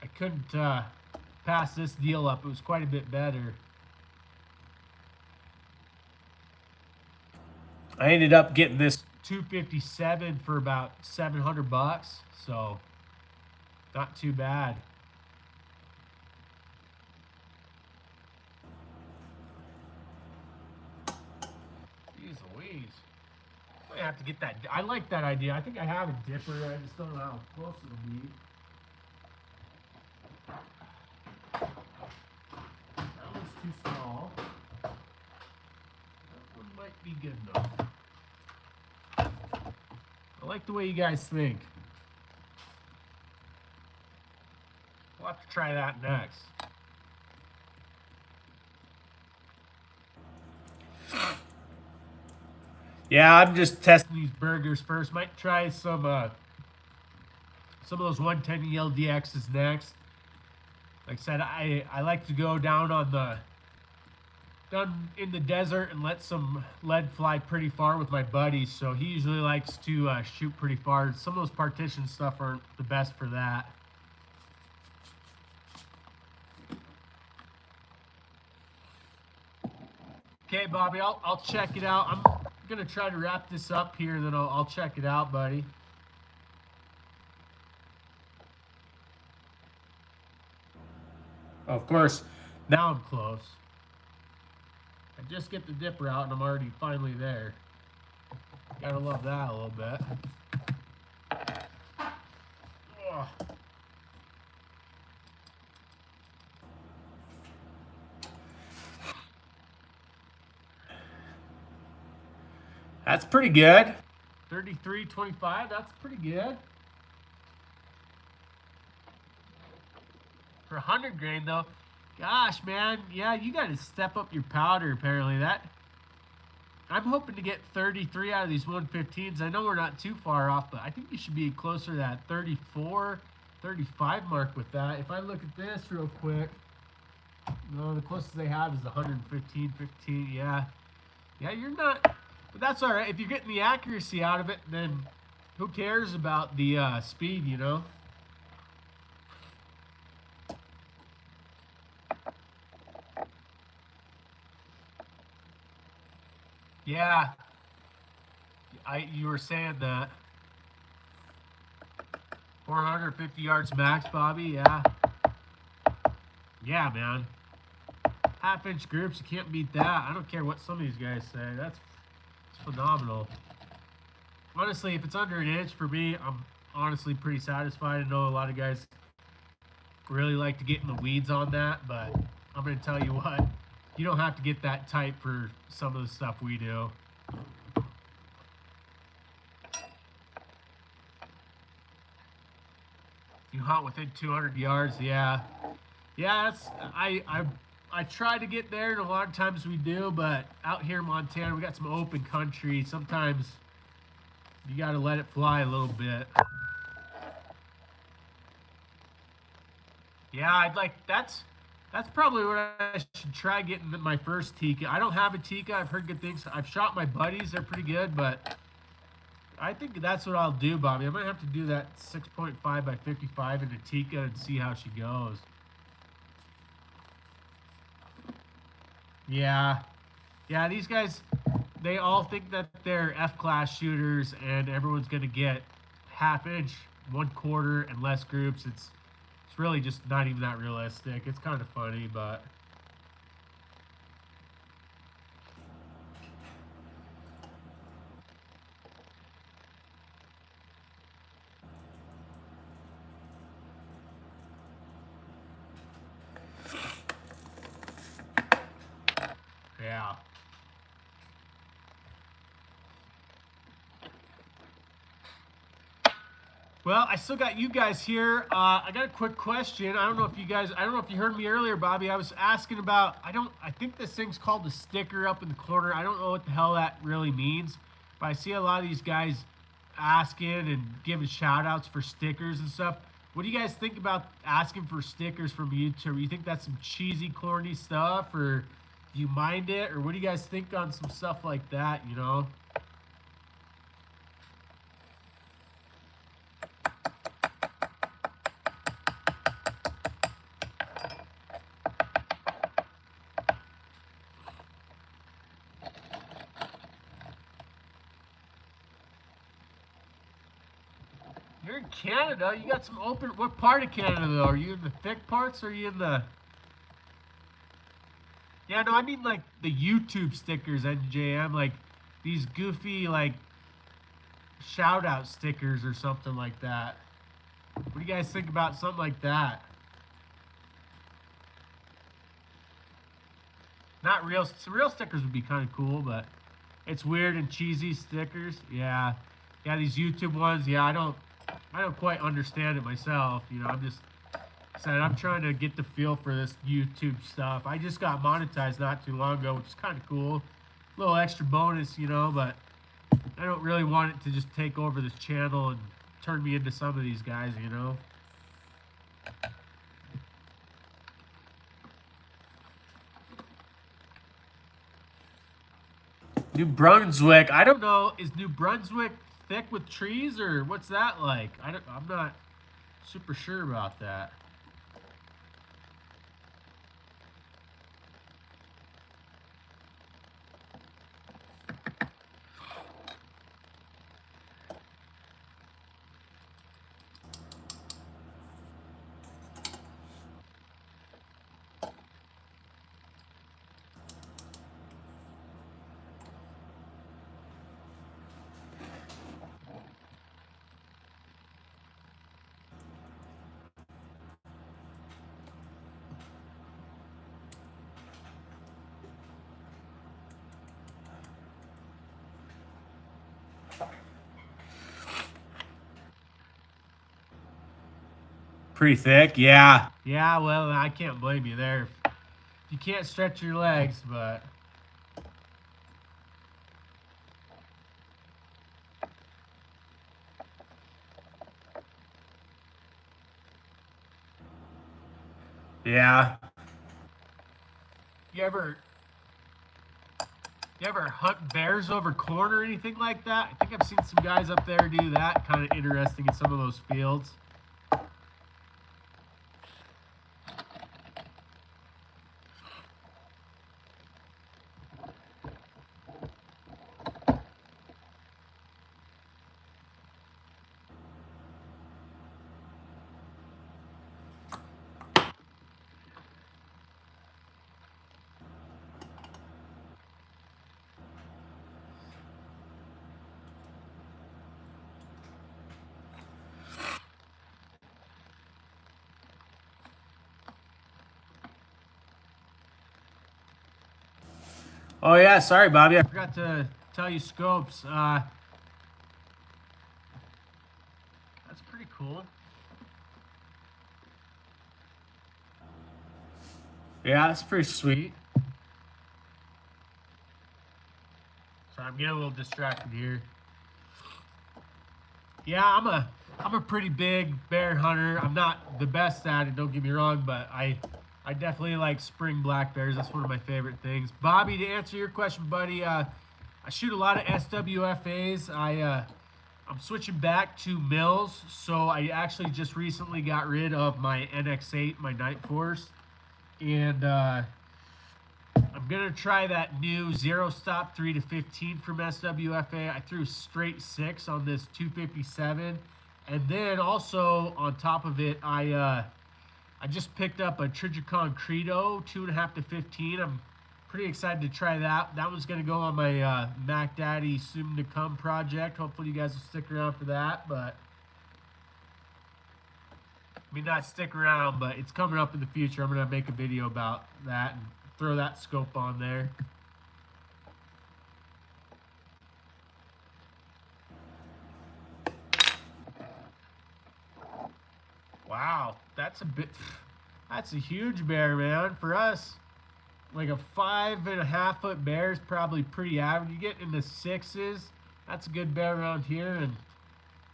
I couldn't pass this deal up. It was quite a bit better. I ended up getting this 257 for about 700 bucks, so not too bad. Jeez Louise. I have to get that. I like that idea. I think I have a dipper. I just don't know how close it'll be. That one's too small. That one might be good enough. I like the way you guys think. We'll have to try that next. Yeah, I'm just testing These burgers first. Might try some of those 110 LDXs next. Like I said, I like to go down in the desert and let some lead fly pretty far with my buddies. So he usually likes to shoot pretty far. Some of those partition stuff aren't the best for that. Okay, Bobby, I'll check it out. I'm gonna try to wrap this up here, and then I'll check it out, buddy. Of course. Now I'm close. I just get the dipper out, and I'm already finally there. Gotta love that a little bit. Ugh. That's pretty good. 33.25, that's pretty good. For 100 grain though, gosh man, yeah, you gotta step up your powder apparently. I'm hoping to get 33 out of these 115s. I know we're not too far off, but I think you should be closer to that 34, 35 mark with that. If I look at this real quick, no, the closest they have is 115, 15, yeah. Yeah, you're not, but that's all right. If you're getting the accuracy out of it, then who cares about the speed, you know? Yeah, you were saying that. 450 yards max, Bobby, yeah. Yeah, man. Half-inch groups, you can't beat that. I don't care what some of these guys say. It's phenomenal. Honestly, if it's under an inch for me, I'm honestly pretty satisfied. I know a lot of guys really like to get in the weeds on that, but I'm going to tell you what. You don't have to get that tight for some of the stuff we do. You hunt within 200 yards, yeah. Yeah, I try to get there, and a lot of times we do, but out here in Montana, we got some open country. Sometimes you got to let it fly a little bit. Yeah, that's probably what I should try getting my first Tikka. I don't have a Tikka. I've heard good things. I've shot my buddies. They're pretty good, but I think that's what I'll do, Bobby. I might have to do that 6.5 by 55 in a Tikka and see how she goes. Yeah. Yeah, these guys, they all think that they're F-class shooters and everyone's going to get half-inch, 1/4, and less groups. It's really just not even that realistic. It's kind of funny, but... yeah. Well, I still got you guys here. I got a quick question. I don't know if you heard me earlier, Bobby. I was asking about, I think this thing's called the sticker up in the corner. I don't know what the hell that really means, but I see a lot of these guys asking and giving shout outs for stickers and stuff. What do you guys think about asking for stickers from YouTube? You think that's some cheesy, corny stuff, or do you mind it? Or what do you guys think on some stuff like that, you know? You're in Canada. You got some open... What part of Canada, though? Are you in the thick parts, or are you in the... Yeah, no, I mean, like, the YouTube stickers, NJM. Like, these goofy, like, shout-out stickers or something like that. What do you guys think about something like that? Not real... Some real stickers would be kind of cool, but... It's weird and cheesy stickers. Yeah. Yeah, these YouTube ones, yeah, I don't quite understand it myself. You know, I'm trying to get the feel for this YouTube stuff. I just got monetized not too long ago, which is kind of cool. A little extra bonus, you know, but I don't really want it to just take over this channel and turn me into some of these guys, you know. New Brunswick. I don't know. Is New Brunswick thick with trees, or what's that like? I'm not super sure about that. Pretty thick, yeah. Yeah, well, I can't blame you there. You can't stretch your legs, but... Yeah. You ever hunt bears over corn or anything like that? I think I've seen some guys up there do that. Kind of interesting in some of those fields. Oh, yeah. Sorry, Bobby. I forgot to tell you scopes. That's pretty cool. Yeah, that's pretty sweet. So I'm getting a little distracted here. Yeah, I'm a pretty big bear hunter. I'm not the best at it, don't get me wrong, but I definitely like spring black bears. That's one of my favorite things. Bobby, to answer your question, buddy, I shoot a lot of SWFAs. I'm switching back to Mills. So I actually just recently got rid of my NX8, my Night Force. And I'm going to try that new Zero Stop 3 to 15 from SWFA. I threw straight 6 on this 257. And then also on top of it, I just picked up a Trijicon Credo 2.5 to 15. I'm pretty excited to try that. That one's going to go on my Mac Daddy soon to come project. Hopefully you guys will stick around for that. But I mean, not stick around, but it's coming up in the future. I'm going to make a video about that and throw that scope on there. Wow, that's a huge bear, man. For us, like a 5.5 foot bear is probably pretty average. You get into 6s, that's a good bear around here, and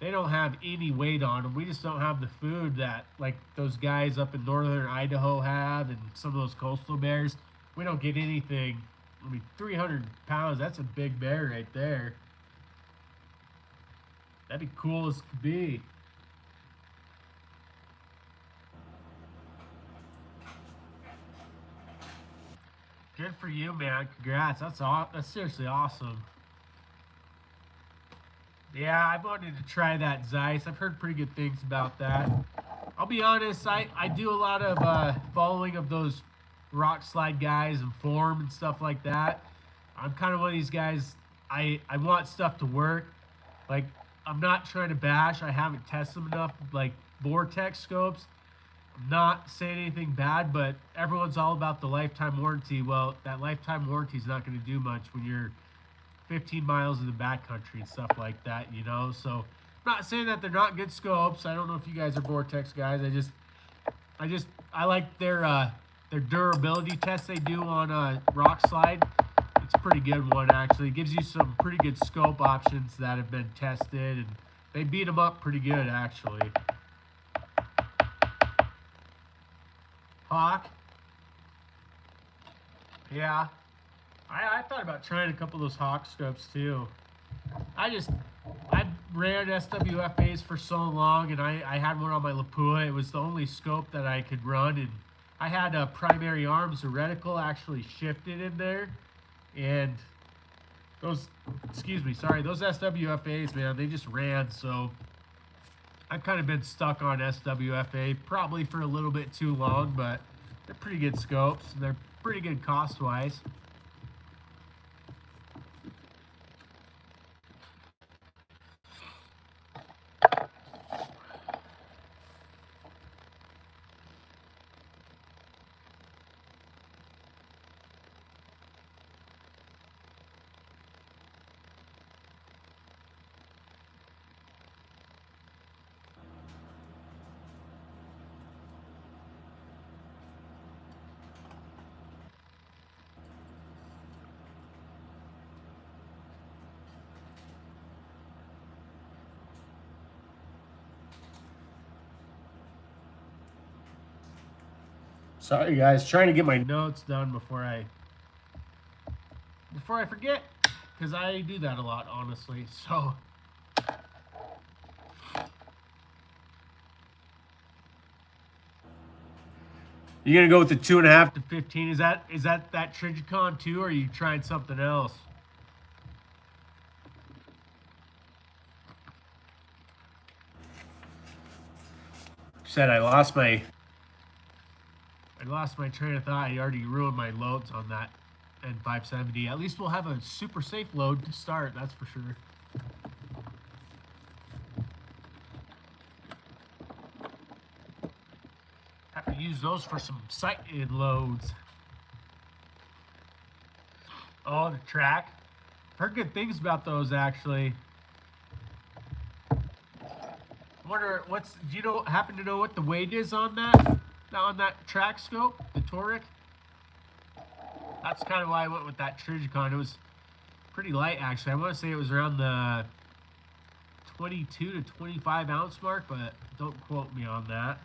they don't have any weight on them. We just don't have the food that like those guys up in northern Idaho have, and some of those coastal bears. We don't get anything. I mean, 300 pounds, that's a big bear right there. That'd be cool as could be. Good for you, man. Congrats. That's seriously awesome. Yeah, I wanted to try that Zeiss. I've heard pretty good things about that. I'll be honest, I do a lot of following of those rock slide guys and form and stuff like that. I'm kind of one of these guys, I want stuff to work. Like, I'm not trying to bash. I haven't tested them enough, like Vortex scopes. I'm not saying anything bad, but everyone's all about the lifetime warranty. Well, that lifetime warranty is not going to do much when you're 15 miles in the backcountry and stuff like that, you know? So I'm not saying that they're not good scopes. I don't know if you guys are Vortex guys. I like their durability test they do on Rock Slide. It's a pretty good one, actually. It gives you some pretty good scope options that have been tested, and they beat them up pretty good, actually. Hawk. Yeah. I thought about trying a couple of those Hawk scopes, too. I ran SWFAs for so long, and I had one on my Lapua. It was the only scope that I could run, and I had a primary arms, a reticle actually shifted in there, and those SWFAs, man, they just ran, so I've kind of been stuck on SWFA probably for a little bit too long, but they're pretty good scopes, and they're pretty good cost-wise. Sorry, guys. Trying to get my notes done before I forget, because I do that a lot, honestly. So, you gonna go with the 2.5 to 15? Is that Trijicon too, or are you trying something else? Said I lost my train of thought. I already ruined my loads on that N570. At least we'll have a super safe load to start, that's for sure. Have to use those for some sighted loads. Oh, the track. Heard good things about those, actually. I wonder do you happen to know what the weight is on that track scope, the Toric? That's kind of why I went with that Trijicon. It was pretty light, actually. I want to say it was around the 22 to 25 ounce mark, but don't quote me on that.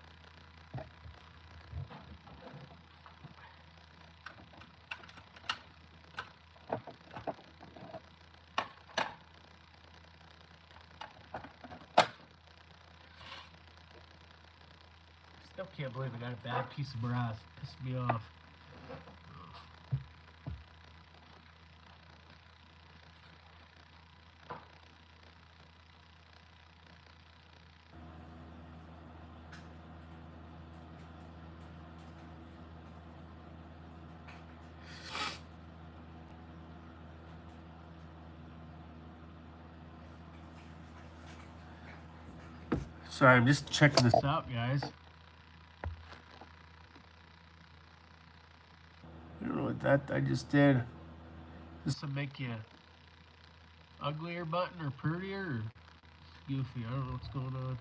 Still can't believe I got a bad piece of brass. Pissed me off. Sorry, I'm just checking this What's up, guys? I don't know what that I just did. This will make you uglier button or prettier or goofy. I don't know what's going on.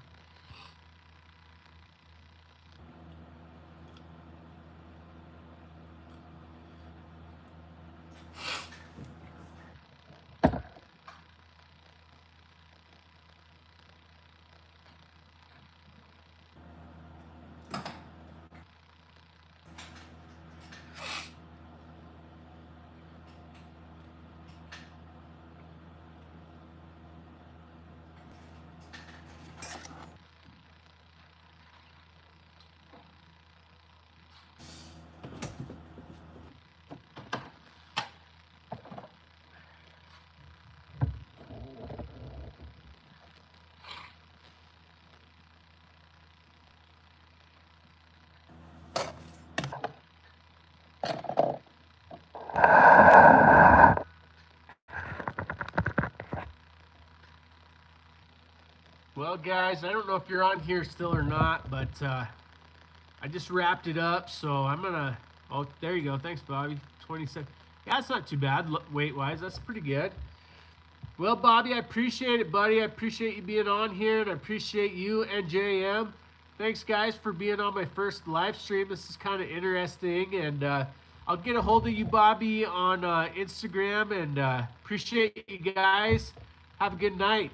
Well, guys, I don't know if you're on here still or not, but I just wrapped it up, so I'm gonna. Oh, there you go. Thanks, Bobby. 27. Yeah, that's not too bad weight-wise. That's pretty good. Well, Bobby, I appreciate it, buddy. I appreciate you being on here, and I appreciate you and JM. Thanks, guys, for being on my first live stream. This is kind of interesting, and I'll get a hold of you, Bobby, on Instagram, and appreciate you guys. Have a good night.